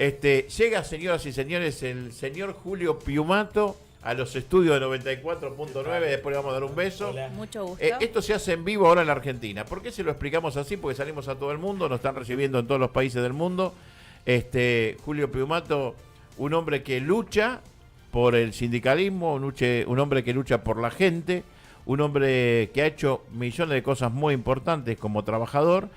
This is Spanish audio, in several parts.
Llega, señoras y señores, el señor Julio Piumato a los estudios de 94.9. Después le vamos a dar un beso. Hola. Mucho gusto. Esto se hace en vivo ahora en la Argentina. ¿Por qué se lo explicamos así? Porque salimos a todo el mundo, nos están recibiendo en todos los países del mundo. Julio Piumato, un hombre que lucha por el sindicalismo, un hombre que lucha por la gente, un hombre que ha hecho millones de cosas muy importantes como trabajador,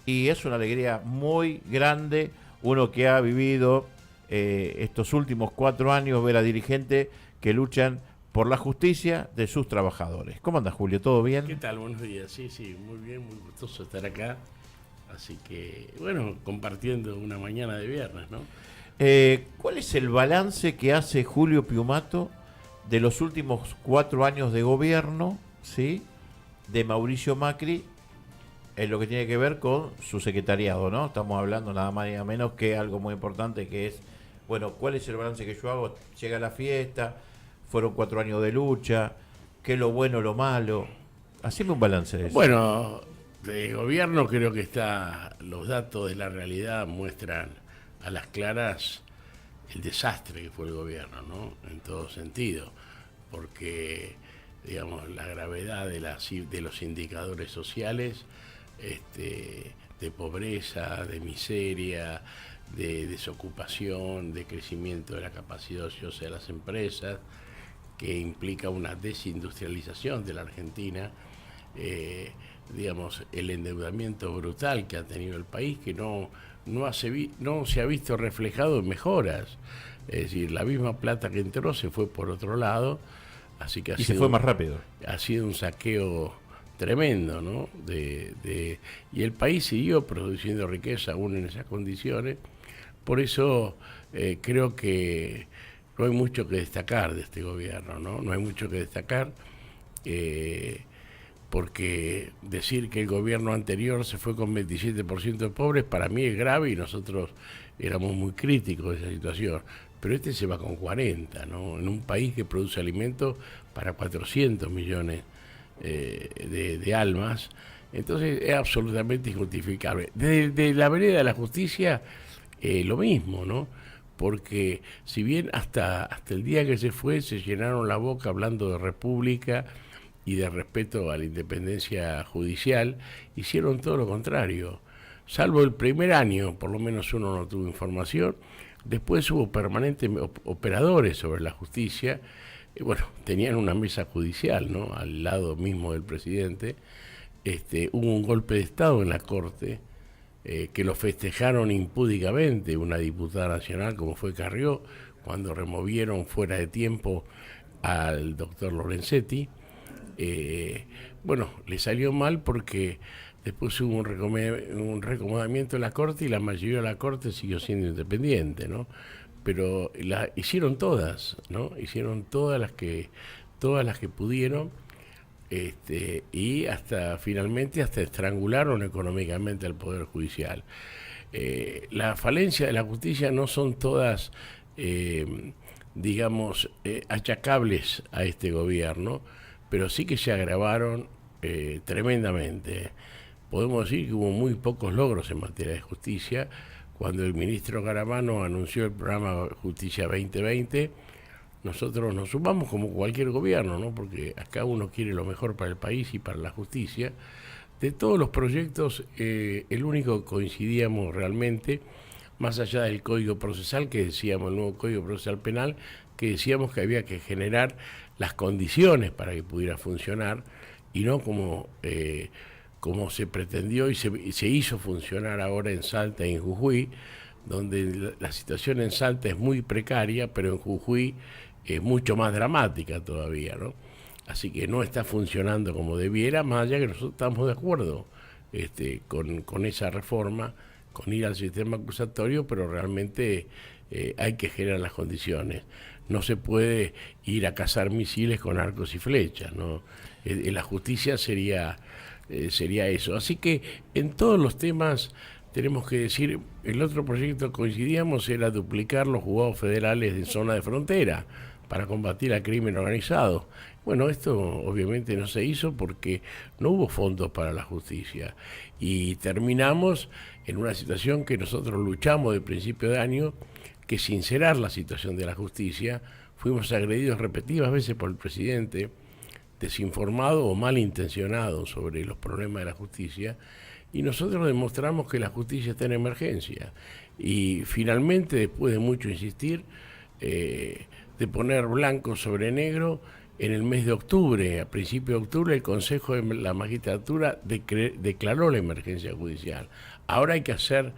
y es una alegría muy grande uno que ha vivido estos últimos 4 años, ver a dirigentes que luchan por la justicia de sus trabajadores. ¿Cómo andas, Julio? ¿Todo bien? ¿Qué tal? Buenos días. Sí, muy bien, muy gustoso estar acá. Así que, bueno, compartiendo una mañana de viernes, ¿no? ¿Cuál es el balance que hace Julio Piumato de los últimos 4 años de gobierno, ¿sí?, de Mauricio Macri, en lo que tiene que ver con su secretariado, ¿no? Estamos hablando nada más y nada menos que algo muy importante, que es, bueno, ¿cuál es el balance que yo hago? Llega la fiesta, fueron 4 años de lucha, ¿qué es lo bueno, lo malo? Haceme un balance de eso. Bueno, de gobierno creo que los datos de la realidad muestran a las claras el desastre que fue el gobierno, ¿no? En todo sentido, porque, digamos, la gravedad de los indicadores sociales, de pobreza, de miseria, de desocupación, de crecimiento de la capacidad ociosa de las empresas, que implica una desindustrialización de la Argentina, digamos, el endeudamiento brutal que ha tenido el país, que no se ha visto reflejado en mejoras. Es decir, la misma plata que entró se fue por otro lado, así que se fue más rápido. Ha sido un saqueo tremendo, ¿no? Y el país siguió produciendo riqueza aún en esas condiciones. Por eso creo que no hay mucho que destacar de este gobierno, ¿no? No hay mucho que destacar, porque decir que el gobierno anterior se fue con 27% de pobres para mí es grave, y nosotros éramos muy críticos de esa situación. Pero este se va con 40, ¿no? En un país que produce alimentos para 400 millones de almas. Entonces es absolutamente injustificable. De la vereda de la justicia, lo mismo, ¿no? Porque si bien hasta el día que se fue se llenaron la boca hablando de república y de respeto a la independencia judicial, hicieron todo lo contrario. Salvo el primer año, por lo menos uno no tuvo información. Después hubo permanentes operadores sobre la justicia. Bueno, tenían una mesa judicial, ¿no?, al lado mismo del presidente. Hubo un golpe de Estado en la Corte, que lo festejaron impúdicamente una diputada nacional como fue Carrió, cuando removieron fuera de tiempo al doctor Lorenzetti. Bueno, le salió mal porque después hubo un recomodamiento de la Corte y la mayoría de la Corte siguió siendo independiente, ¿no? Pero hicieron todas, ¿no? Hicieron todas las que pudieron, y finalmente estrangularon económicamente al Poder Judicial. La falencia de la justicia no son todas, digamos, achacables a este gobierno, pero sí que se agravaron tremendamente. Podemos decir que hubo muy pocos logros en materia de justicia. Cuando el ministro Garabano anunció el programa Justicia 2020, nosotros nos sumamos como cualquier gobierno, ¿no? Porque acá uno quiere lo mejor para el país y para la justicia. De todos los proyectos, el único que coincidíamos realmente, más allá del Código Procesal, que decíamos, el nuevo Código Procesal Penal, que decíamos que había que generar las condiciones para que pudiera funcionar, y no como se pretendió y se hizo funcionar ahora en Salta y en Jujuy, donde la situación en Salta es muy precaria, pero en Jujuy es mucho más dramática todavía, ¿no? Así que no está funcionando como debiera, más allá que nosotros estamos de acuerdo con esa reforma, con ir al sistema acusatorio, pero realmente hay que generar las condiciones. No se puede ir a cazar misiles con arcos y flechas, ¿no? La justicia sería eso. Así que en todos los temas tenemos que decir, el otro proyecto que coincidíamos era duplicar los juzgados federales en zona de frontera para combatir al crimen organizado. Bueno, esto obviamente no se hizo porque no hubo fondos para la justicia y terminamos en una situación que nosotros luchamos de principio de año, que es sincerar la situación de la justicia. Fuimos agredidos repetidas veces por el presidente, desinformado o malintencionado sobre los problemas de la justicia, y nosotros demostramos que la justicia está en emergencia. Y finalmente, después de mucho insistir, de poner blanco sobre negro, en el mes de octubre, a principios de octubre, el Consejo de la Magistratura declaró la emergencia judicial. Ahora hay que hacer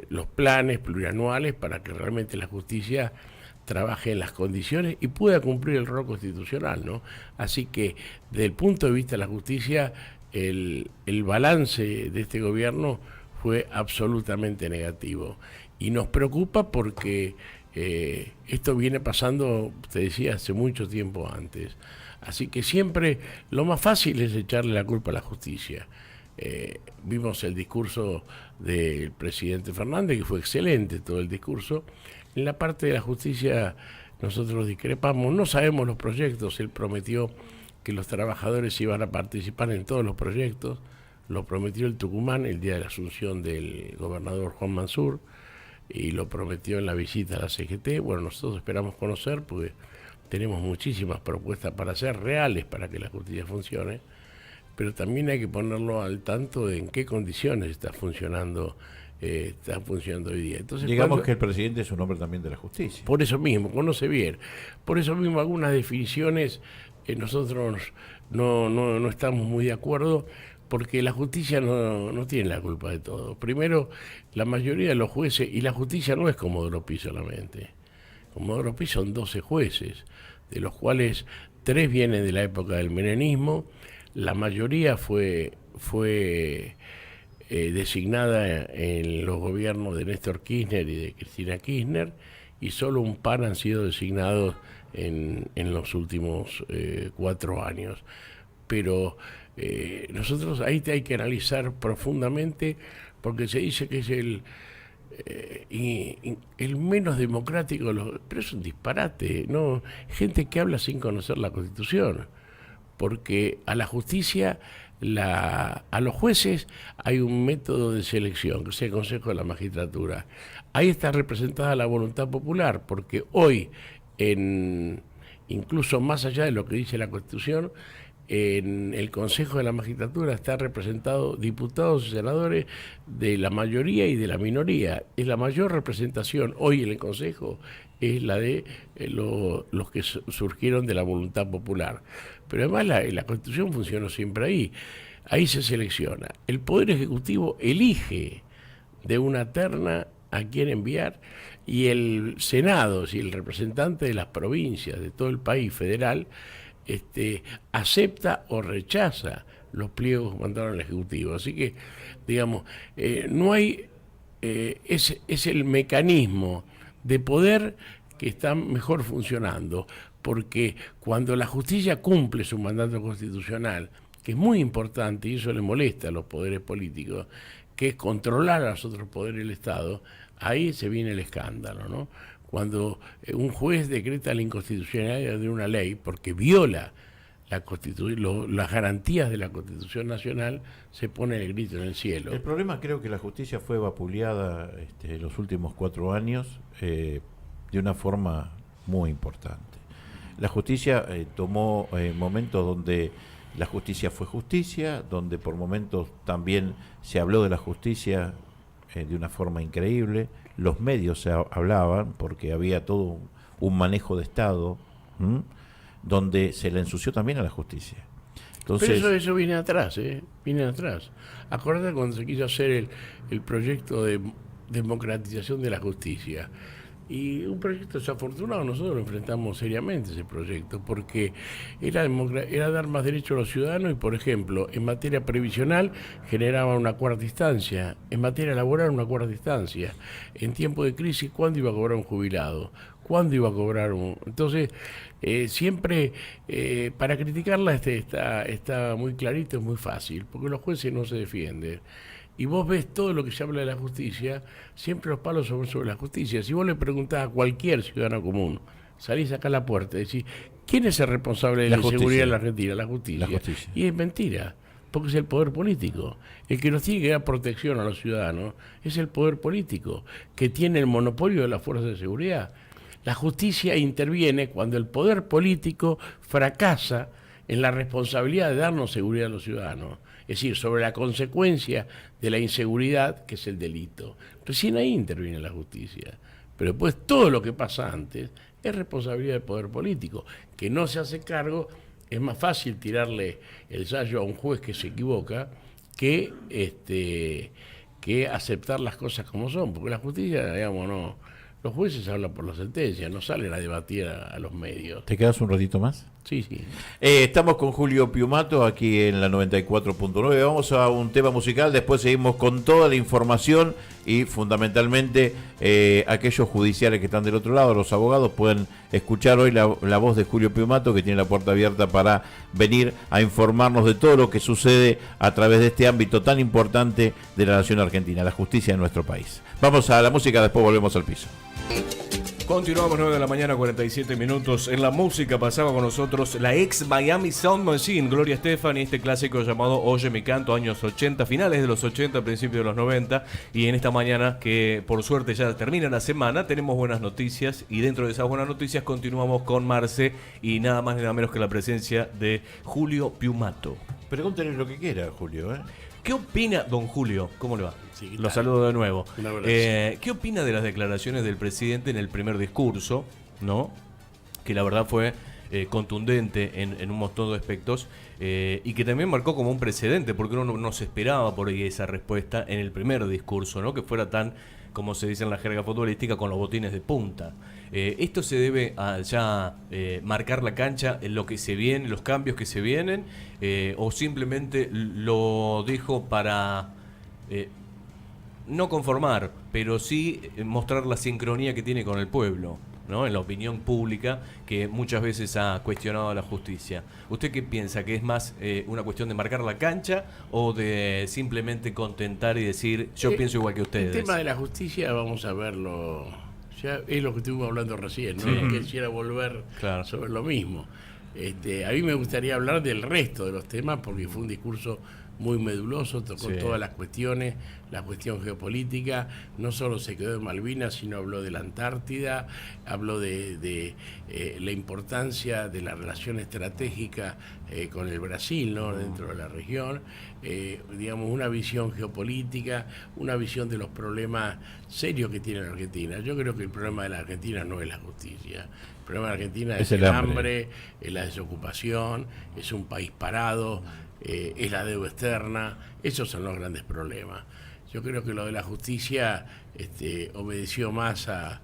los planes plurianuales para que realmente la justicia trabaje en las condiciones y pueda cumplir el rol constitucional, ¿no? Así que, desde el punto de vista de la justicia, el balance de este gobierno fue absolutamente negativo. Y nos preocupa porque esto viene pasando, te decía, hace mucho tiempo antes. Así que siempre lo más fácil es echarle la culpa a la justicia. Vimos el discurso del presidente Fernández, que fue excelente todo el discurso. En la parte de la justicia nosotros discrepamos, no sabemos los proyectos. Él prometió que los trabajadores iban a participar en todos los proyectos, lo prometió el Tucumán el día de la asunción del gobernador Juan Mansur, y lo prometió en la visita a la CGT. Bueno, nosotros esperamos conocer, porque tenemos muchísimas propuestas para hacer reales para que la justicia funcione, pero también hay que ponerlo al tanto de en qué condiciones está funcionando hoy día. Entonces, digamos que el presidente es un hombre también de la justicia. Por eso mismo, conoce bien. Por eso mismo algunas definiciones nosotros no estamos muy de acuerdo, porque la justicia no tiene la culpa de todo. Primero, la mayoría de los jueces, y la justicia no es Comodoro Pi solamente. Comodoro Pi son 12 jueces, de los cuales 3 vienen de la época del menemismo. La mayoría fue designada en los gobiernos de Néstor Kirchner y de Cristina Kirchner, y solo un par han sido designados en los últimos 4 años. Pero nosotros ahí hay que analizar profundamente, porque se dice que es el menos democrático, pero es un disparate, ¿no? Gente que habla sin conocer la Constitución, porque a la justicia, a los jueces hay un método de selección, que es el Consejo de la Magistratura. Ahí está representada la voluntad popular, porque hoy, incluso más allá de lo que dice la Constitución, en el Consejo de la Magistratura está representado diputados y senadores de la mayoría y de la minoría. Es la mayor representación hoy en el Consejo, es la de los que surgieron de la voluntad popular. Pero además la Constitución funcionó siempre ahí. Ahí se selecciona. El Poder Ejecutivo elige de una terna a quién enviar, y el Senado, si el representante de las provincias de todo el país federal, acepta o rechaza los pliegos que mandaron al Ejecutivo. Así que, digamos, no hay, es el mecanismo de poder que está mejor funcionando, porque cuando la justicia cumple su mandato constitucional, que es muy importante, y eso le molesta a los poderes políticos, que es controlar a los otros poderes del Estado, ahí se viene el escándalo, ¿no? Cuando un juez decreta la inconstitucionalidad de una ley porque viola las garantías de la Constitución Nacional, se pone el grito en el cielo. El problema, creo que la justicia fue vapuleada los últimos 4 años de una forma muy importante. La justicia tomó momentos donde la justicia fue justicia, donde por momentos también se habló de la justicia de una forma increíble. Los medios se hablaban porque había todo un manejo de Estado, donde se le ensució también a la justicia. Entonces, pero eso viene atrás, viene atrás. Acordate cuando se quiso hacer el proyecto de democratización de la justicia. Y un proyecto desafortunado, nosotros lo enfrentamos seriamente ese proyecto, porque era dar más derechos a los ciudadanos y, por ejemplo, en materia previsional generaba una cuarta instancia, en materia laboral una cuarta instancia. En tiempo de crisis, ¿cuándo iba a cobrar un jubilado? ¿Cuándo iba a cobrar un...? Entonces, siempre, para criticarla está muy clarito, es muy fácil, porque los jueces no se defienden. Y vos ves todo lo que se habla de la justicia, siempre los palos son sobre la justicia. Si vos le preguntás a cualquier ciudadano común salís acá a la puerta y decís, ¿quién es el responsable de la inseguridad en la Argentina? La justicia. Y es mentira, porque es el poder político. El que nos tiene que dar protección a los ciudadanos es el poder político, que tiene el monopolio de las fuerzas de seguridad. La justicia interviene cuando el poder político fracasa en la responsabilidad de darnos seguridad a los ciudadanos. Es decir, sobre la consecuencia de la inseguridad, que es el delito. Recién ahí interviene la justicia. Pero después todo lo que pasa antes es responsabilidad del poder político, que no se hace cargo. Es más fácil tirarle el sallo a un juez que se equivoca que aceptar las cosas como son, porque la justicia, digamos, no. Los jueces hablan por la sentencia, no salen a debatir a los medios. ¿Te quedas un ratito más? Sí, sí. Estamos con Julio Piumato aquí en la 94.9. Vamos a un tema musical, después seguimos con toda la información y fundamentalmente aquellos judiciales que están del otro lado, los abogados, pueden escuchar hoy la voz de Julio Piumato, que tiene la puerta abierta para venir a informarnos de todo lo que sucede a través de este ámbito tan importante de la nación argentina, la justicia en nuestro país. Vamos a la música, después volvemos al piso. Continuamos 9 de la mañana, 47 minutos. En la música pasaba con nosotros la ex Miami Sound Machine, Gloria Estefan, y este clásico llamado Oye mi canto, años 80, finales de los 80, principios de los 90. Y en esta mañana, que por suerte ya termina la semana, tenemos buenas noticias. Y dentro de esas buenas noticias continuamos con Marce y nada más ni nada menos que la presencia de Julio Piumato. Pregúntenle lo que quiera, Julio. ¿Qué opina don Julio? ¿Cómo le va? Sí, lo saludo de nuevo. ¿Qué opina de las declaraciones del presidente en el primer discurso, ¿no? Que la verdad fue contundente en un montón de aspectos y que también marcó como un precedente, porque uno no se esperaba por ahí esa respuesta en el primer discurso, ¿no? Que fuera tan, como se dice en la jerga futbolística, con los botines de punta. ¿Esto se debe a ya marcar la cancha en lo que se viene, los cambios que se vienen, o simplemente lo dijo para no conformar, pero sí mostrar la sincronía que tiene con el pueblo, ¿no? En la opinión pública, que muchas veces ha cuestionado a la justicia? ¿Usted qué piensa? ¿Que es más una cuestión de marcar la cancha o de simplemente contentar y decir yo pienso igual que ustedes? El tema de la justicia, vamos a verlo, ya es lo que estuvimos hablando recién, ¿no? Sí. No quisiera volver sobre lo mismo. A mí me gustaría hablar del resto de los temas, porque fue un discurso muy meduloso, tocó todas las cuestiones, la cuestión geopolítica, no solo se quedó en Malvinas, sino habló de la Antártida, habló de la importancia de la relación estratégica con el Brasil, ¿no? Dentro de la región, digamos, una visión geopolítica, una visión de los problemas serios que tiene la Argentina. Yo creo que el problema de la Argentina no es la justicia. El problema de la Argentina es el hambre, es la desocupación, es un país parado, es la deuda externa. Esos son los grandes problemas. Yo creo que lo de la justicia obedeció más a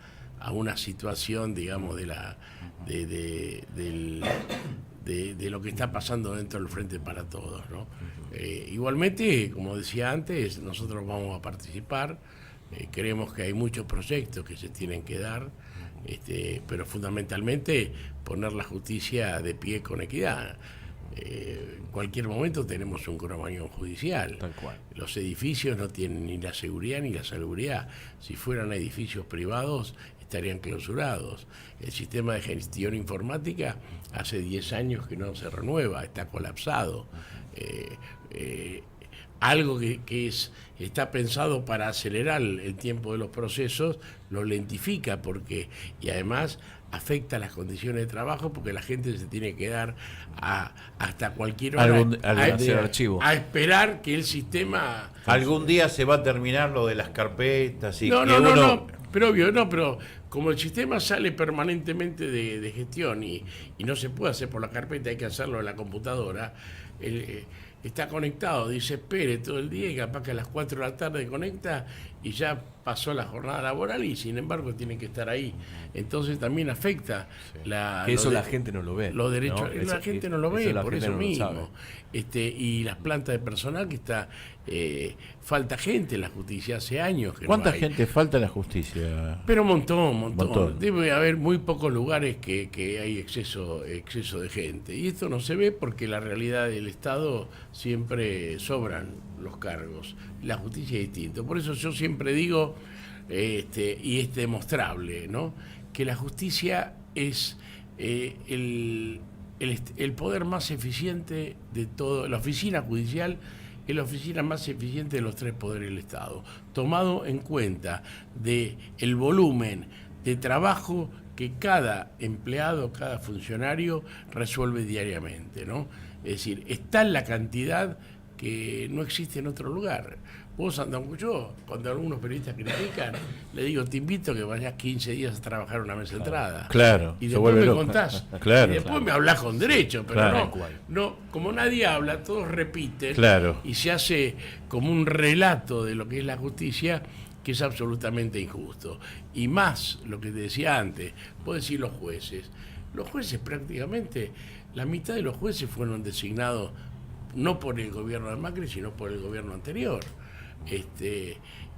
una situación, digamos, de lo que está pasando dentro del Frente para Todos, ¿no? Igualmente, como decía antes, nosotros vamos a participar. Creemos que hay muchos proyectos que se tienen que dar, pero fundamentalmente poner la justicia de pie con equidad. En cualquier momento tenemos un cromañón judicial. Tal cual. Los edificios no tienen ni la seguridad ni la salubridad. Si fueran edificios privados, estarían clausurados. El sistema de gestión informática hace 10 años que no se renueva, está colapsado. Algo que está pensado para acelerar el tiempo de los procesos, lo lentifica y además afecta las condiciones de trabajo, porque la gente se tiene que dar hasta cualquier hora a esperar que el sistema... Algún día se va a terminar lo de las carpetas y no, pero obvio, pero como el sistema sale permanentemente de gestión y no se puede hacer por la carpeta, hay que hacerlo en la computadora, está conectado, dice espere todo el día y capaz que a las 4 de la tarde conecta y ya pasó la jornada laboral y sin embargo tienen que estar ahí. Entonces también afecta la gente no lo ve. Los derechos, ¿no? La gente no lo ve, por eso mismo. Y las plantas de personal que está... falta gente en la justicia, hace años que ¿Cuánta no hay. gente falta en la justicia? Pero un montón. Debe haber muy pocos lugares que hay exceso de gente. Y esto no se ve porque la realidad del Estado siempre sobran los cargos. La justicia es distinto. Por eso yo siempre digo, y es demostrable, ¿no?, que la justicia es el poder más eficiente de todo. La oficina judicial es la oficina más eficiente de los tres poderes del Estado, tomado en cuenta de el volumen de trabajo que cada empleado, cada funcionario resuelve diariamente, ¿no? Es decir, está en la cantidad que no existe en otro lugar. Vos, yo, cuando algunos periodistas critican, le digo, te invito a que vayas 15 días a trabajar una mesa de entrada. Claro. Y después me contás. Claro. Y después me hablás con derecho, pero Claro. no, como nadie habla, todos repiten. Claro. Y se hace como un relato de lo que es la justicia, que es absolutamente injusto. Y más lo que te decía antes, vos decís los jueces. Los jueces prácticamente, la mitad de los jueces fueron designados no por el gobierno de Macri, sino por el gobierno anterior.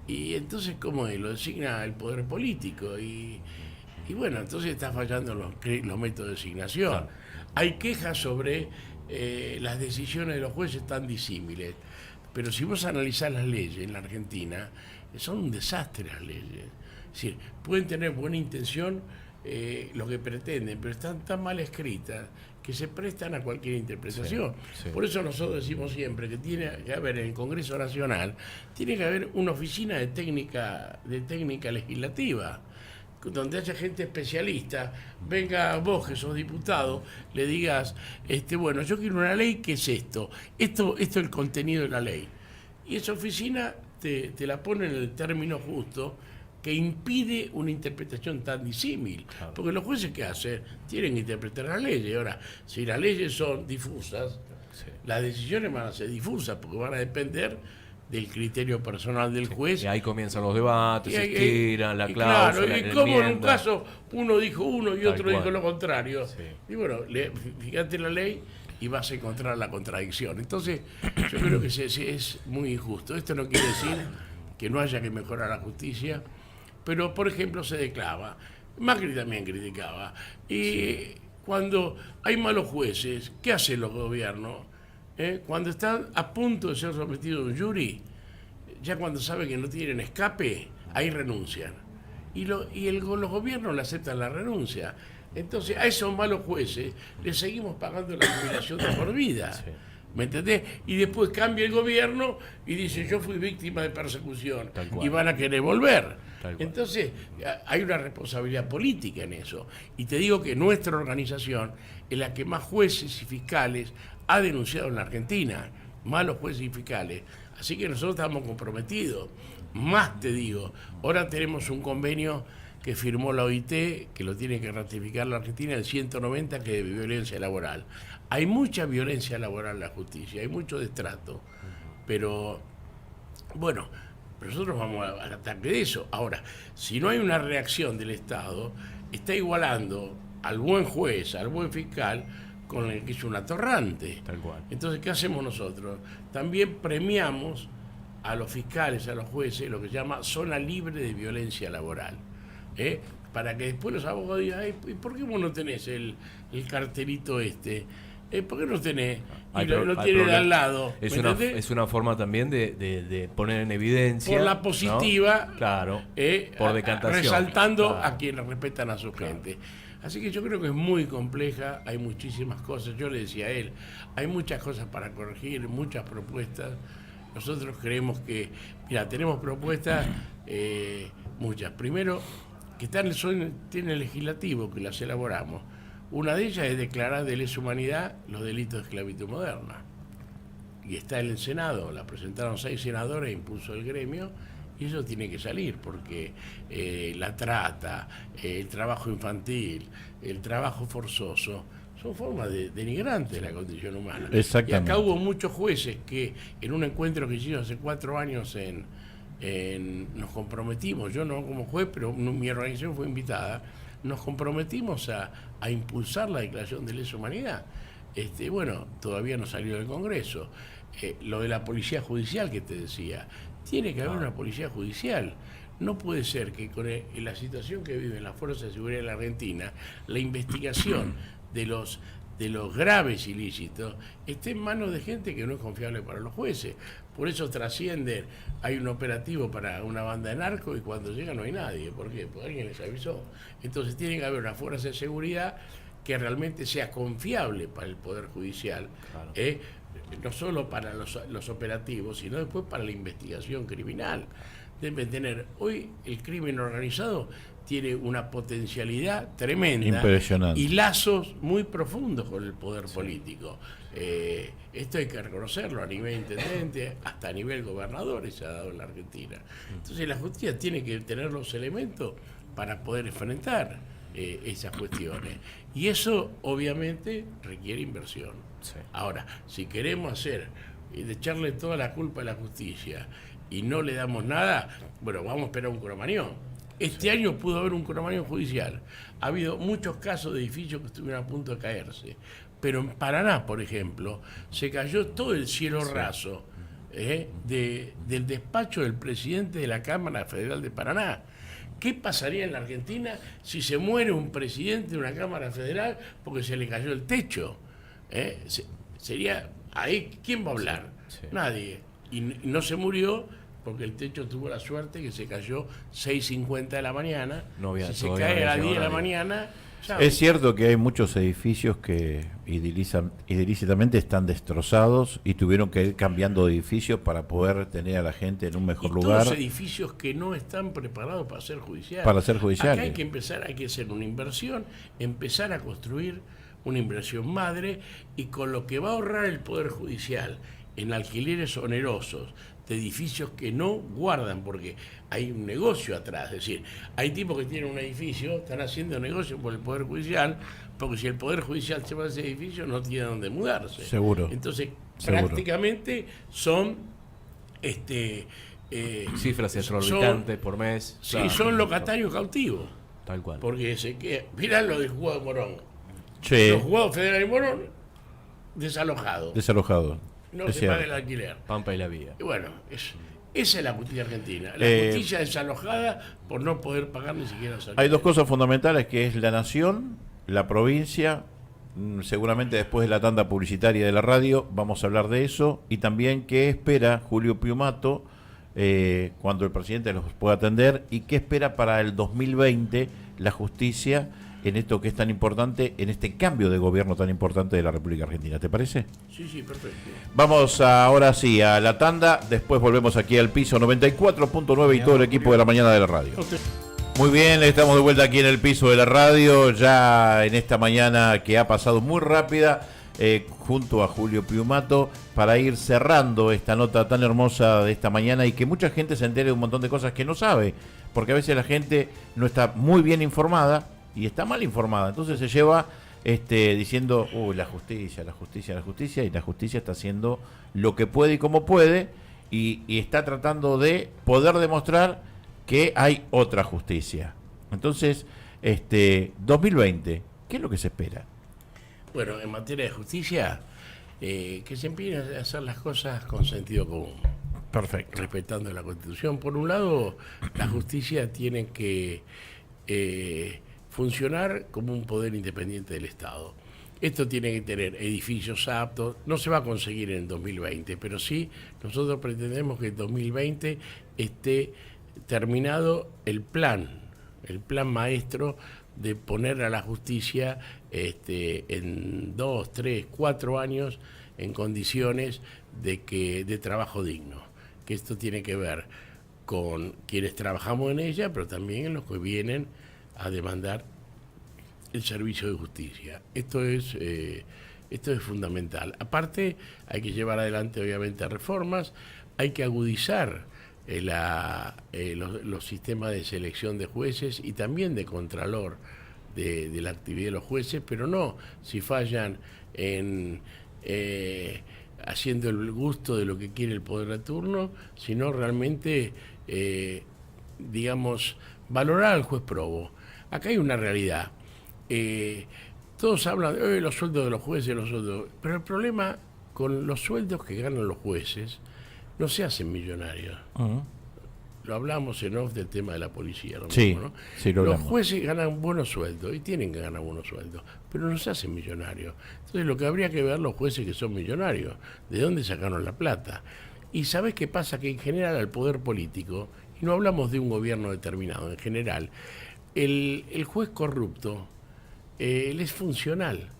Y entonces, ¿cómo es? Lo designa el poder político. Y bueno, entonces está fallando los métodos de designación. Claro. Hay quejas sobre las decisiones de los jueces tan disímiles. Pero si vos analizás las leyes en la Argentina, son un desastre las leyes. Es decir, pueden tener buena intención lo que pretenden, pero están tan mal escritas que se prestan a cualquier interpretación. Sí, sí. Por eso nosotros decimos siempre que tiene que haber en el Congreso Nacional, tiene que haber una oficina de técnica legislativa, donde haya gente especialista. Venga vos, que sos diputado, le digas, bueno, yo quiero una ley, ¿qué es esto? Esto es el contenido de la ley. Y esa oficina te la pone en el término justo, que impide una interpretación tan disímil. Claro. Porque los jueces, ¿qué hacen? Tienen que interpretar las leyes. Ahora, si las leyes son difusas, Sí. las decisiones van a ser difusas, porque van a depender del criterio personal del juez. Y ahí comienzan los debates, se Y- estiran la y cláusula, claro, y la como en un enmienda. caso uno dijo uno y Tal otro cual. dijo lo contrario. Sí. Y bueno, fíjate la ley y vas a encontrar la contradicción. Entonces, yo creo que es muy injusto. Esto no quiere decir que no haya que mejorar la justicia, pero, por ejemplo, se declava. Macri también criticaba. Y cuando hay malos jueces, ¿qué hacen los gobiernos? Cuando están a punto de ser sometidos a un jury, ya cuando saben que no tienen escape, ahí renuncian. Los gobiernos le aceptan la renuncia. Entonces, a esos malos jueces les seguimos pagando la jubilación de por vida. Sí. ¿Me entendés? Y después cambia el gobierno y dice, yo fui víctima de persecución, Tal cual. y van a querer volver. Tal cual. Entonces, hay una responsabilidad política en eso. Y te digo que nuestra organización es la que más jueces y fiscales ha denunciado en la Argentina, malos jueces y fiscales. Así que nosotros estamos comprometidos. Más te digo, ahora tenemos un convenio que firmó la OIT, que lo tiene que ratificar la Argentina, el 190, que es de violencia laboral. Hay mucha violencia laboral en la justicia, hay mucho destrato, pero bueno, nosotros vamos al ataque de eso. Ahora, si no hay una reacción del Estado, está igualando al buen juez, al buen fiscal, con el que es un atorrante. Tal cual. Entonces, ¿qué hacemos nosotros? También premiamos a los fiscales, a los jueces, lo que se llama zona libre de violencia laboral. Para que después los abogados digan, ¿y por qué vos no tenés el cartelito ¿por qué no tenés? Y lo tiene de al lado. Es ¿me una, entendés? es una forma también de poner en evidencia. Por la ¿no? positiva, Claro. Por decantación. resaltando Claro. a quienes respetan a su gente. Así que yo creo que es muy compleja, hay muchísimas cosas. Yo le decía a él, hay muchas cosas para corregir, muchas propuestas. Nosotros creemos que, mira, tenemos propuestas muchas. Primero, que tiene el legislativo, que las elaboramos. Una de ellas es declarar de lesa humanidad los delitos de esclavitud moderna. Y está en el Senado, la presentaron 6 senadores, impulso del gremio, y eso tiene que salir, porque la trata, el trabajo infantil, el trabajo forzoso, son formas denigrantes de la condición humana. Exactamente. Y acá hubo muchos jueces que en un encuentro que hicimos hace 4 años nos comprometimos, yo no como juez, pero mi organización fue invitada, nos comprometimos a impulsar la declaración de lesa humanidad. Bueno, todavía no salió del Congreso. Lo de la policía judicial que te decía, tiene que haber una policía judicial. No puede ser que con la situación que viven las fuerzas de seguridad de la Argentina, la investigación de los de los graves ilícitos esté en manos de gente que no es confiable para los jueces. Por eso trascienden, hay un operativo para una banda de narcos y cuando llega no hay nadie. ¿Por qué? Porque alguien les avisó. Entonces tiene que haber una fuerza de seguridad que realmente sea confiable para el Poder Judicial, Claro. No solo para los operativos, sino después para la investigación criminal. Deben tener, hoy el crimen organizado tiene una potencialidad tremenda. Impresionante. Y lazos muy profundos con el poder político. Esto hay que reconocerlo a nivel intendente, hasta a nivel gobernadores se ha dado en la Argentina. Entonces la justicia tiene que tener los elementos para poder enfrentar esas cuestiones. Y eso obviamente requiere inversión. Sí. Ahora, si queremos hacer y de echarle toda la culpa a la justicia y no le damos nada, bueno, vamos a esperar un cromañón. Este año pudo haber un cromañón judicial. Ha habido muchos casos de edificios que estuvieron a punto de caerse. Pero en Paraná, por ejemplo, se cayó todo el cielo raso del despacho del presidente de la Cámara Federal de Paraná. ¿Qué pasaría en la Argentina si se muere un presidente de una Cámara Federal porque se le cayó el techo? Sería ahí, ¿quién va a hablar? Sí. Nadie. Y no se murió porque el techo tuvo la suerte que se cayó 6:50 de la mañana. No había- Si se todavía no cae a había las 10 de la llegado nadie. mañana, chao. Es cierto que hay muchos edificios que ilícitamente están destrozados y tuvieron que ir cambiando de edificios para poder tener a la gente en un mejor Y lugar. todos edificios que no están preparados para ser judiciales. Para ser judiciales. Acá hay que empezar, hay que hacer una inversión, empezar a construir una inversión madre, y con lo que va a ahorrar el Poder Judicial en alquileres onerosos de edificios que no guardan, porque hay un negocio atrás. Es decir, hay tipos que tienen un edificio, están haciendo negocio por el Poder Judicial, porque si el Poder Judicial se va a ese edificio no tiene dónde mudarse. Seguro. Entonces, Seguro. prácticamente son Cifras exorbitantes por mes. sí, Claro. son locatarios cautivos. Tal cual. Porque mirá lo del juzgado de Morón. Sí, Los juzgados federales de Morón, desalojados. desalojado. No Es se paga cierto. el alquiler. Pampa y la Vía. Y bueno, esa es la justicia argentina. La justicia desalojada por no poder pagar ni siquiera los Hay alquileres. dos cosas fundamentales, que es la nación, la provincia. Seguramente después de la tanda publicitaria de la radio vamos a hablar de eso, y también qué espera Julio Piumato cuando el presidente los pueda atender, y qué espera para el 2020 la justicia en esto que es tan importante, en este cambio de gobierno tan importante de la República Argentina. ¿Te parece? Sí, sí, perfecto. Vamos ahora sí a la tanda, después volvemos aquí al piso 94.9 y todo el equipo de la mañana de la radio. Muy bien, estamos de vuelta aquí en el piso de la radio, ya en esta mañana que ha pasado muy rápida, junto a Julio Piumato, para ir cerrando esta nota tan hermosa de esta mañana, y que mucha gente se entere de un montón de cosas que no sabe, porque a veces la gente no está muy bien informada y está mal informada, entonces se lleva diciendo, la justicia, la justicia, la justicia, y la justicia está haciendo lo que puede y como puede, y está tratando de poder demostrar que hay otra justicia. Entonces, 2020, ¿qué es lo que se espera? Bueno, en materia de justicia, que se empiecen a hacer las cosas con sentido común. Perfecto. Respetando la Constitución. Por un lado, la justicia tiene que funcionar como un poder independiente del Estado. Esto tiene que tener edificios aptos. No se va a conseguir en 2020, pero sí nosotros pretendemos que en 2020 esté terminado el plan maestro de poner a la justicia en 2, 3, 4 años en condiciones de trabajo digno. Que esto tiene que ver con quienes trabajamos en ella, pero también en los que vienen a demandar el servicio de justicia. Esto es fundamental. Aparte, hay que llevar adelante, obviamente, reformas, hay que agudizar los sistemas de selección de jueces y también de contralor de la actividad de los jueces, pero no si fallan en haciendo el gusto de lo que quiere el poder de turno, sino realmente, valorar al juez probo. Acá hay una realidad. Todos hablan de los sueldos de los jueces, pero el problema con los sueldos que ganan los jueces no se hacen millonarios. lo hablamos en off del tema de la policía. Lo Sí, mismo, ¿no? sí, lo Los hablamos. jueces ganan buenos sueldos y tienen que ganar buenos sueldos, pero no se hacen millonarios. Entonces lo que habría que ver los jueces que son millonarios, ¿de dónde sacaron la plata? Y ¿sabés qué pasa? Que en general al poder político, y no hablamos de un gobierno determinado, en general, el juez corrupto, él es funcional,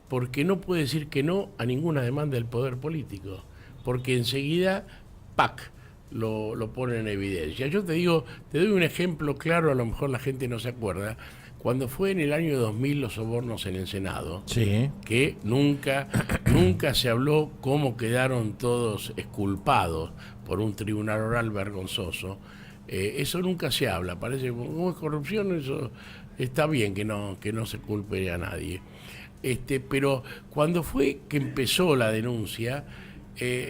porque no puede decir que no a ninguna demanda del poder político, porque enseguida, ¡pac!, lo pone en evidencia. Yo te digo, te doy un ejemplo claro, a lo mejor la gente no se acuerda, cuando fue en el año 2000 los sobornos en el Senado, Sí. que nunca se habló cómo quedaron todos exculpados por un tribunal oral vergonzoso. Eso nunca se habla, parece que como es corrupción, eso está bien que no se culpe a nadie. Pero cuando fue que empezó la denuncia,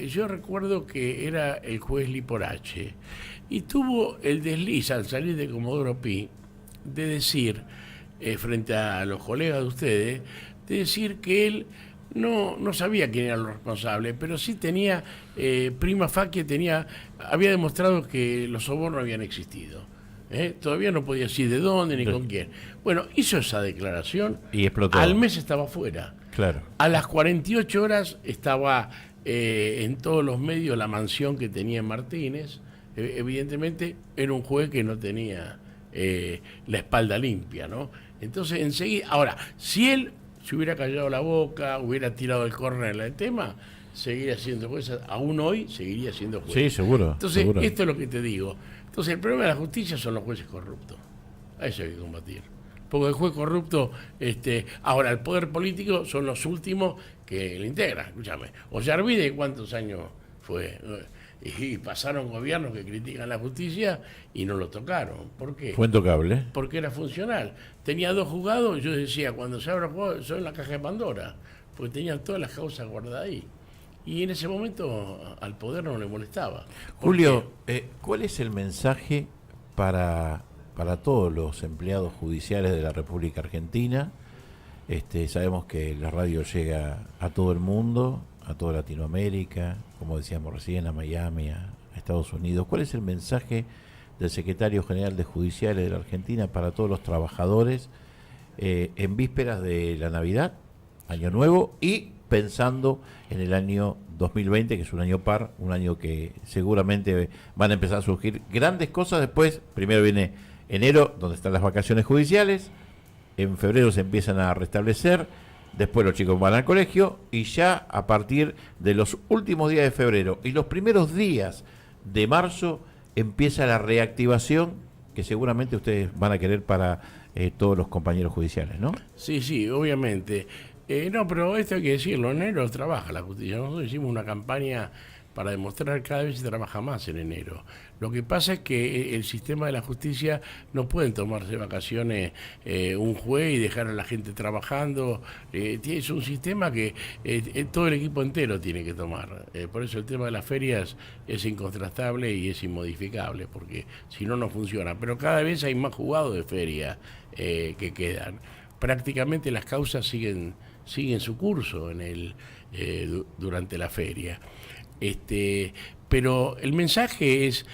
yo recuerdo que era el juez Liporache y tuvo el desliz al salir de Comodoro Pi de decir, frente a los colegas de ustedes, de decir que él no sabía quién era el responsable, pero sí tenía, prima facie, había demostrado que los sobornos habían existido. Todavía no podía decir de dónde ni con quién. Bueno, hizo esa declaración. Y explotó. Al mes estaba fuera. Claro. A las 48 horas estaba en todos los medios la mansión que tenía en Martínez. Evidentemente era un juez que no tenía la espalda limpia, ¿no? Entonces enseguida, ahora, si él se hubiera callado la boca, hubiera tirado el córner en el tema, seguiría siendo juez, aún hoy seguiría siendo juez. Sí, seguro. Entonces, seguro. esto es lo que te digo. Entonces, el problema de la justicia son los jueces corruptos. A eso hay que combatir. Porque el juez corrupto, ahora el poder político son los últimos que le integran. Escúchame. Ollarvide, ¿cuántos años fue? Y pasaron gobiernos que critican la justicia y no lo tocaron. ¿Por qué? Fue intocable. Porque era funcional. Tenía 2 juzgados, yo decía, cuando se abra el juzgado, son la caja de Pandora, porque tenían todas las causas guardadas ahí. Y en ese momento al poder no le molestaba. Julio, ¿cuál es el mensaje para todos los empleados judiciales de la República Argentina? Sabemos que la radio llega a todo el mundo, a toda Latinoamérica, como decíamos recién, a Miami, a Estados Unidos. ¿Cuál es el mensaje del secretario general de Judiciales de la Argentina para todos los trabajadores en vísperas de la Navidad, Año Nuevo, y pensando en el año 2020, que es un año par, un año que seguramente van a empezar a surgir grandes cosas? Después, primero viene enero, donde están las vacaciones judiciales, en febrero se empiezan a restablecer, después los chicos van al colegio, y ya a partir de los últimos días de febrero y los primeros días de marzo empieza la reactivación que seguramente ustedes van a querer para todos los compañeros judiciales, ¿no? Sí, obviamente. No, pero esto hay que decirlo, en enero trabaja la justicia. Nosotros hicimos una campaña para demostrar que cada vez se trabaja más en enero. Lo que pasa es que el sistema de la justicia no pueden tomarse vacaciones un juez y dejar a la gente trabajando. Es un sistema que todo el equipo entero tiene que tomar. Por eso el tema de las ferias es incontrastable y es inmodificable, porque si no, no funciona. Pero cada vez hay más juzgados de feria que quedan. Prácticamente las causas siguen su curso durante la feria. Pero el mensaje es,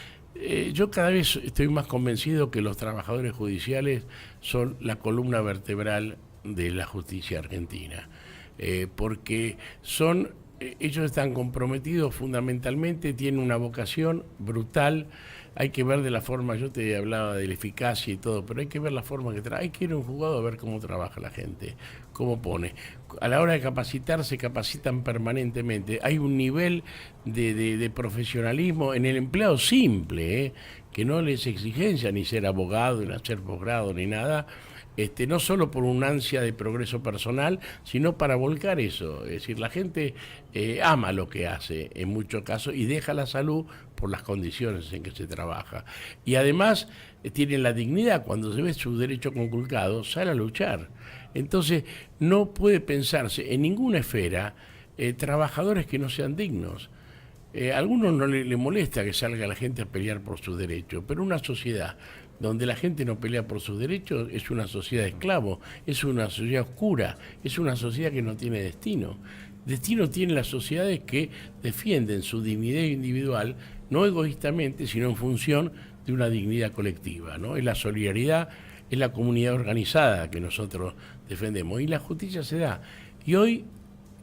yo cada vez estoy más convencido que los trabajadores judiciales son la columna vertebral de la justicia argentina, porque ellos están comprometidos fundamentalmente, tienen una vocación brutal. Hay que ver de la forma, yo te hablaba de la eficacia y todo, pero hay que ver la forma que hay que ir a un juzgado a ver cómo trabaja la gente, cómo pone. A la hora de capacitarse, capacitan permanentemente. Hay un nivel de profesionalismo en el empleado simple, que no les exigencia ni ser abogado, ni hacer posgrado, ni nada. No solo por una ansia de progreso personal, sino para volcar eso. Es decir, la gente ama lo que hace en muchos casos y deja la salud por las condiciones en que se trabaja. Y además tienen la dignidad, cuando se ve su derecho conculcado, sale a luchar. Entonces no puede pensarse en ninguna esfera trabajadores que no sean dignos. A algunos no le molesta que salga la gente a pelear por sus derechos, pero una sociedad donde la gente no pelea por sus derechos es una sociedad de esclavos, es una sociedad oscura, es una sociedad que no tiene destino. Destino tienen las sociedades que defienden su dignidad individual, no egoístamente, sino en función de una dignidad colectiva, ¿no? Es la solidaridad, es la comunidad organizada que nosotros defendemos, y la justicia se da. Y hoy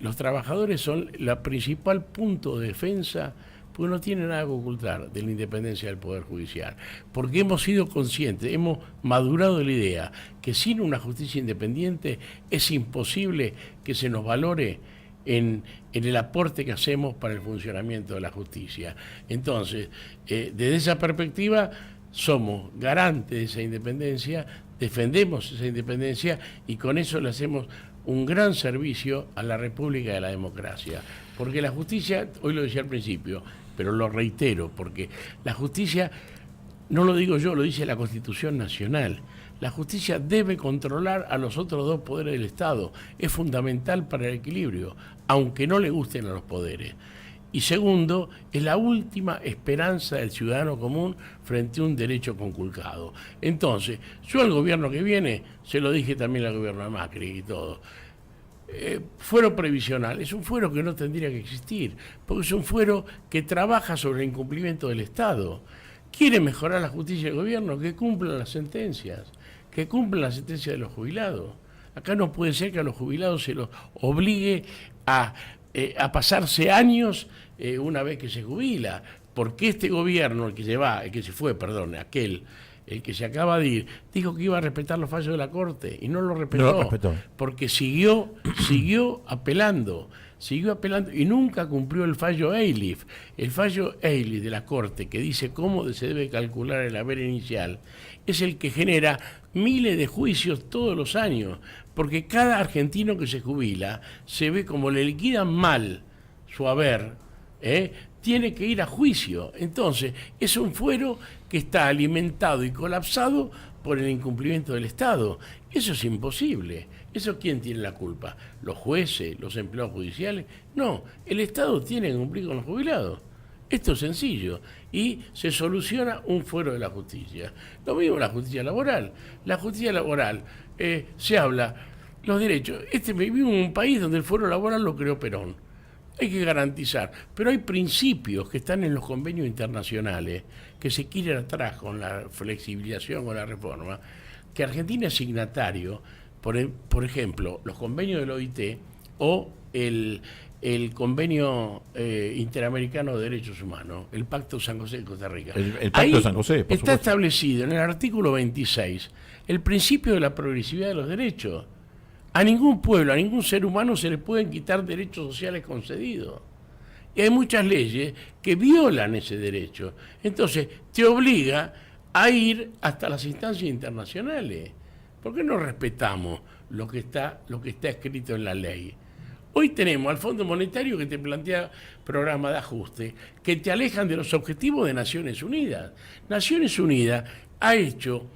los trabajadores son el principal punto de defensa, porque no tienen nada que ocultar de la independencia del Poder Judicial, porque hemos sido conscientes, hemos madurado la idea que sin una justicia independiente es imposible que se nos valore en el aporte que hacemos para el funcionamiento de la justicia. Entonces, desde esa perspectiva, somos garantes de esa independencia, defendemos esa independencia y con eso le hacemos un gran servicio a la República y a la democracia. Porque la justicia, hoy lo decía al principio, pero lo reitero, porque la justicia, no lo digo yo, lo dice la Constitución Nacional. La justicia debe controlar a los otros dos poderes del Estado. Es fundamental para el equilibrio, aunque no le gusten a los poderes. Y segundo, es la última esperanza del ciudadano común frente a un derecho conculcado. Entonces, yo al gobierno que viene, se lo dije también al gobierno de Macri y todo, fuero previsional es un fuero que no tendría que existir, porque es un fuero que trabaja sobre el incumplimiento del Estado. Quiere mejorar la justicia del gobierno, que cumplan las sentencias, de los jubilados. Acá no puede ser que a los jubilados se los obligue a pasarse años una vez que se jubila, porque este gobierno, el que se acaba de ir, dijo que iba a respetar los fallos de la Corte y no lo respetó, porque siguió apelando y nunca cumplió el fallo Eilif. El fallo Eilif de la Corte, que dice cómo se debe calcular el haber inicial, es el que genera miles de juicios todos los años, porque cada argentino que se jubila se ve como le liquidan mal su haber, tiene que ir a juicio. Entonces, es un fuero que está alimentado y colapsado por el incumplimiento del Estado. Eso es imposible. ¿Eso quién tiene la culpa? ¿Los jueces? ¿Los empleados judiciales? No, el Estado tiene que cumplir con los jubilados. Esto es sencillo. Y se soluciona un fuero de la justicia. Lo mismo la justicia laboral. La justicia laboral, se habla, los derechos. Vivimos en un país donde el fuero laboral lo creó Perón. Hay que garantizar, pero hay principios que están en los convenios internacionales que se quieren atrás con la flexibilización o la reforma, que Argentina es signatario, por ejemplo, los convenios del OIT o el convenio interamericano de derechos humanos, el Pacto San José de Costa Rica. El Pacto de San José, por está supuesto. establecido en el artículo 26 el principio de la progresividad de los derechos. A ningún pueblo, a ningún ser humano se le pueden quitar derechos sociales concedidos. Y hay muchas leyes que violan ese derecho. Entonces, te obliga a ir hasta las instancias internacionales. ¿Por qué no respetamos lo que está escrito en la ley? Hoy tenemos al Fondo Monetario que te plantea programas de ajuste que te alejan de los objetivos de Naciones Unidas. Naciones Unidas ha hecho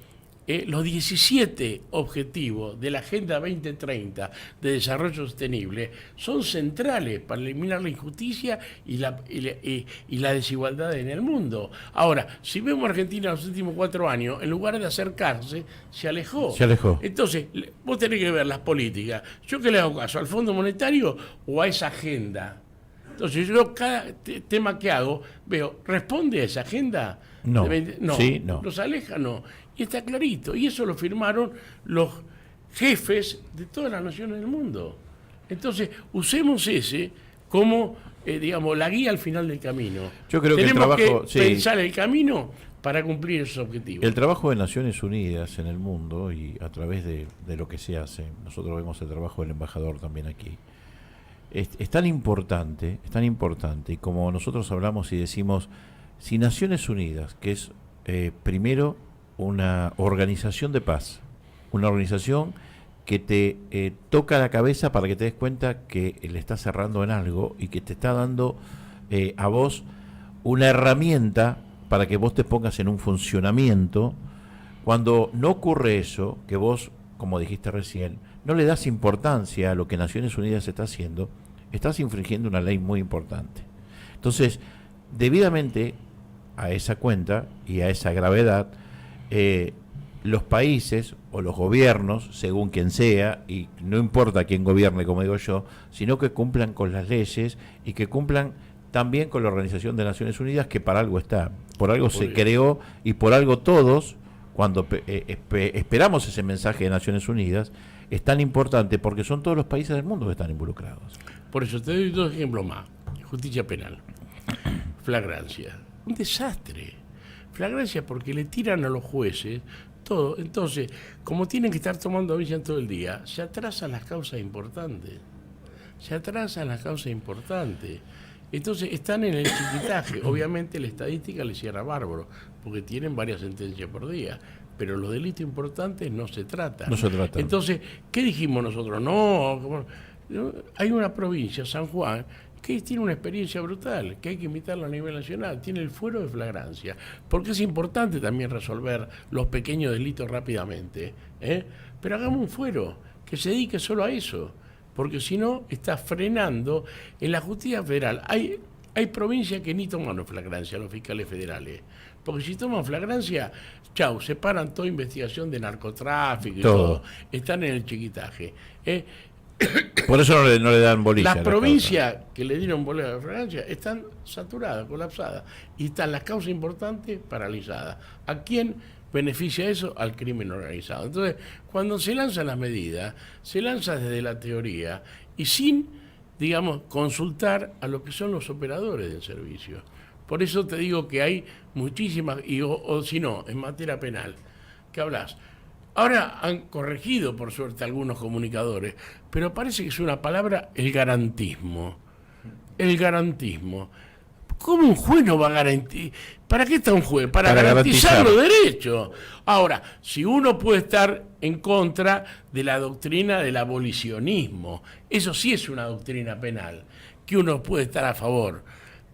los 17 objetivos de la Agenda 2030 de Desarrollo Sostenible son centrales para eliminar la injusticia y la desigualdad en el mundo. Ahora, si vemos a Argentina en los últimos 4 años, en lugar de acercarse, se alejó. Entonces, vos tenés que ver las políticas. ¿Yo qué le hago caso? ¿Al Fondo Monetario o a esa agenda? Entonces, yo cada tema que hago, veo, ¿responde a esa agenda? No. No. ¿Los aleja? No. Y está clarito. Y eso lo firmaron los jefes de todas las naciones del mundo. Entonces, usemos ese como, la guía al final del camino. Yo creo Tenemos que el trabajo, que pensar el camino para cumplir esos objetivos. El trabajo de Naciones Unidas en el mundo y a través de lo que se hace, nosotros vemos el trabajo del embajador también aquí, es tan importante, y como nosotros hablamos y decimos, si Naciones Unidas, que es primero una organización de paz, una organización que te toca la cabeza para que te des cuenta que le está cerrando en algo y que te está dando a vos una herramienta para que vos te pongas en un funcionamiento. Cuando no ocurre eso, que vos, como dijiste recién, no le das importancia a lo que Naciones Unidas está haciendo, estás infringiendo una ley muy importante. Entonces, debidamente a esa cuenta y a esa gravedad, los países o los gobiernos, según quien sea, y no importa quién gobierne, como digo yo, sino que cumplan con las leyes y que cumplan también con la Organización de Naciones Unidas, que para algo está, por algo se creó y por algo todos, cuando esperamos ese mensaje de Naciones Unidas, es tan importante porque son todos los países del mundo que están involucrados. Por eso te doy 2 ejemplos más. Justicia penal, flagrancia, un desastre. Flagrancia porque le tiran a los jueces todo. Entonces, como tienen que estar tomando aviso todo el día, se atrasan las causas importantes. Entonces están en el chiquitaje. Obviamente la estadística les cierra bárbaro, porque tienen varias sentencias por día. Pero los delitos importantes no se tratan. Entonces, ¿qué dijimos nosotros? No, hay una provincia, San Juan, que tiene una experiencia brutal, que hay que imitarla a nivel nacional, tiene el fuero de flagrancia, porque es importante también resolver los pequeños delitos rápidamente, pero hagamos un fuero que se dedique solo a eso, porque si no está frenando. En la justicia federal hay provincias que ni toman flagrancia, los fiscales federales, porque si toman flagrancia, chau, se paran toda investigación de narcotráfico y todo, están en el chiquitaje. Por eso no le dan bolilla. Las provincias que le dieron bolilla de flagrancia están saturadas, colapsadas, y están las causas importantes paralizadas. ¿A quién beneficia eso? Al crimen organizado. Entonces, cuando se lanzan las medidas, se lanza desde la teoría y sin, digamos, consultar a lo que son los operadores del servicio. Por eso te digo que hay muchísimas, o si no, en materia penal, ¿qué hablas? Ahora han corregido, por suerte, algunos comunicadores, pero parece que es una palabra, el garantismo. El garantismo. ¿Cómo un juez no va a garantizar? ¿Para qué está un juez? Para garantizar los derechos. Ahora, si uno puede estar en contra de la doctrina del abolicionismo, eso sí es una doctrina penal, que uno puede estar a favor.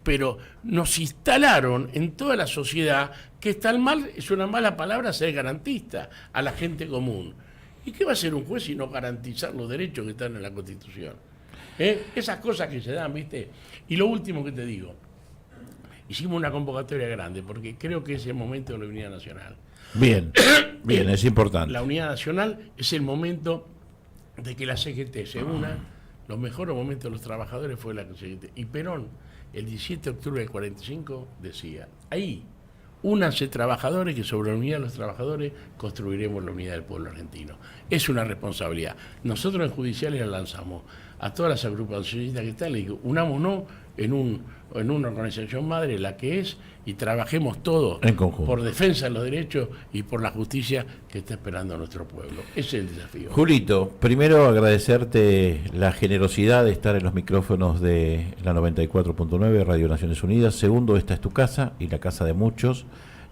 Pero nos instalaron en toda la sociedad que es tan mal, es una mala palabra ser garantista a la gente común. ¿Y qué va a hacer un juez si no garantizar los derechos que están en la Constitución? Esas cosas que se dan, ¿viste? Y lo último que te digo, hicimos una convocatoria grande porque creo que es el momento de la unidad nacional. Bien, es importante. La unidad nacional es el momento de que la CGT se una. Los mejores momentos de los trabajadores fue la CGT. Y Perón, el 17 de octubre del 45, decía, ahí, únanse trabajadores, que sobre la unidad de los trabajadores construiremos la unidad del pueblo argentino. Es una responsabilidad. Nosotros en judiciales la lanzamos a todas las agrupaciones que están, le digo, unámonos en una organización madre, la que es, y trabajemos todos en conjunto por defensa de los derechos y por la justicia que está esperando a nuestro pueblo. Ese es el desafío. Julito, primero agradecerte la generosidad de estar en los micrófonos de la 94.9 Radio Naciones Unidas. Segundo, esta es tu casa y la casa de muchos.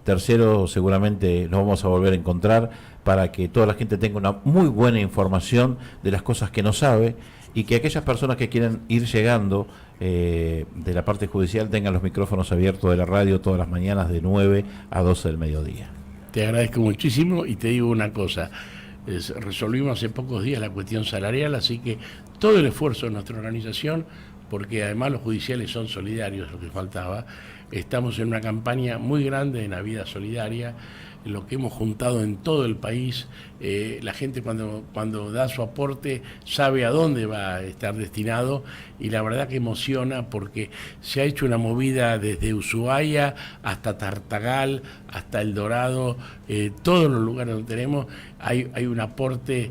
Tercero, seguramente nos vamos a volver a encontrar para que toda la gente tenga una muy buena información de las cosas que no sabe y que aquellas personas que quieran ir llegando de la parte judicial tengan los micrófonos abiertos de la radio todas las mañanas de 9 a 12 del mediodía. Te agradezco muchísimo y te digo una cosa, resolvimos hace pocos días la cuestión salarial, así que todo el esfuerzo de nuestra organización, porque además los judiciales son solidarios, lo que faltaba, estamos en una campaña muy grande de Navidad Solidaria, lo que hemos juntado en todo el país. La gente cuando da su aporte sabe a dónde va a estar destinado y la verdad que emociona porque se ha hecho una movida desde Ushuaia hasta Tartagal, hasta El Dorado, todos los lugares donde tenemos, hay un aporte,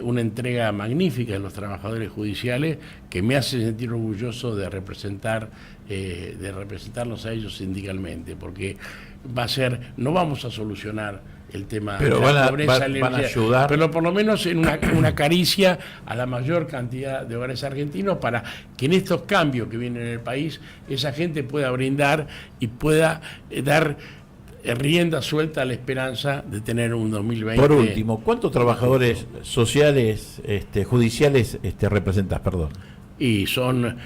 una entrega magnífica de los trabajadores judiciales que me hace sentir orgulloso de representarlos a ellos sindicalmente, porque no vamos a solucionar el tema pero de la pobreza, van a ayudar, pero por lo menos en una caricia a la mayor cantidad de hogares argentinos para que en estos cambios que vienen en el país esa gente pueda brindar y pueda dar rienda suelta a la esperanza de tener un 2020. Por último, ¿cuántos trabajadores sociales, judiciales representás, perdón? Y son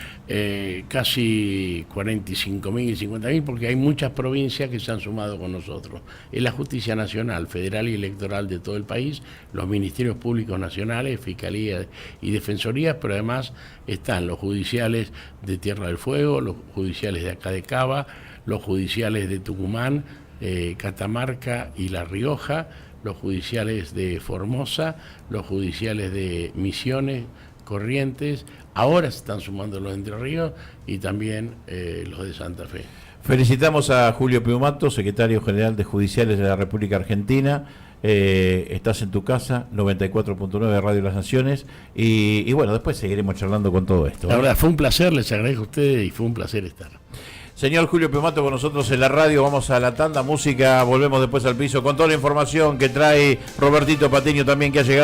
casi 45.000 y 50.000 porque hay muchas provincias que se han sumado con nosotros. Es la justicia nacional, federal y electoral de todo el país, los ministerios públicos nacionales, fiscalías y defensorías, pero además están los judiciales de Tierra del Fuego, los judiciales de acá de Cava, los judiciales de Tucumán, Catamarca y La Rioja, los judiciales de Formosa, los judiciales de Misiones, Corrientes, ahora se están sumando los de Entre Ríos y también los de Santa Fe. Felicitamos a Julio Piumato, secretario general de Judiciales de la República Argentina. Estás en tu casa, 94.9 Radio Las Naciones, y bueno, después seguiremos charlando con todo esto. La verdad, fue un placer, les agradezco a ustedes y fue un placer estar. Señor Julio Piumato con nosotros en la radio, vamos a la tanda, música, volvemos después al piso con toda la información que trae Robertito Patiño también, que ha llegado.